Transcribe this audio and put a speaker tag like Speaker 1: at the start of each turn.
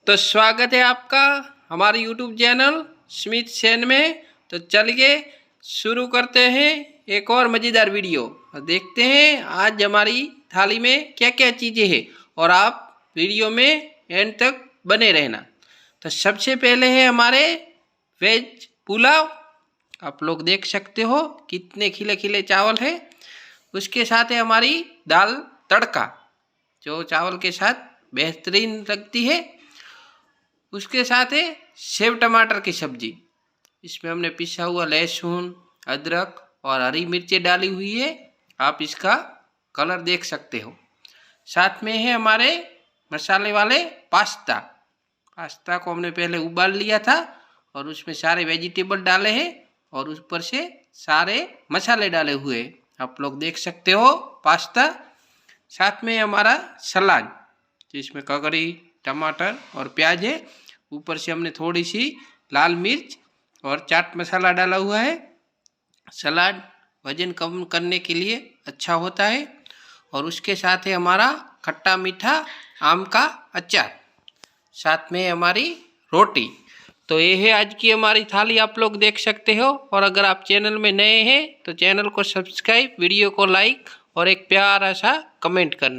Speaker 1: तो स्वागत है आपका हमारे YouTube चैनल स्मिथ सेन में। तो चलिए शुरू करते हैं एक और मज़ेदार वीडियो और देखते हैं आज हमारी थाली में क्या क्या चीज़ें हैं और आप वीडियो में एंड तक बने रहना। तो सबसे पहले है हमारे वेज पुलाव। आप लोग देख सकते हो कितने खिले खिले चावल है। उसके साथ है हमारी दाल तड़का जो चावल के साथ बेहतरीन लगती है। उसके साथ है सेव टमाटर की सब्जी। इसमें हमने पिसा हुआ लहसुन, अदरक और हरी मिर्चें डाली हुई है। आप इसका कलर देख सकते हो। साथ में है हमारे मसाले वाले पास्ता। पास्ता को हमने पहले उबाल लिया था और उसमें सारे वेजिटेबल डाले हैं और उस पर से सारे मसाले डाले हुए हैं। आप लोग देख सकते हो पास्ता। साथ में हमारा सलाद जिसमें ककड़ी, टमाटर और प्याज है। ऊपर से हमने थोड़ी सी लाल मिर्च और चाट मसाला डाला हुआ है। सलाद वजन कम करने के लिए अच्छा होता है। और उसके साथ है हमारा खट्टा मीठा आम का अचार। साथ में हमारी रोटी। तो ये है आज की हमारी थाली, आप लोग देख सकते हो। और अगर आप चैनल में नए हैं तो चैनल को सब्सक्राइब, वीडियो को लाइक और एक प्यारा सा कमेंट करना।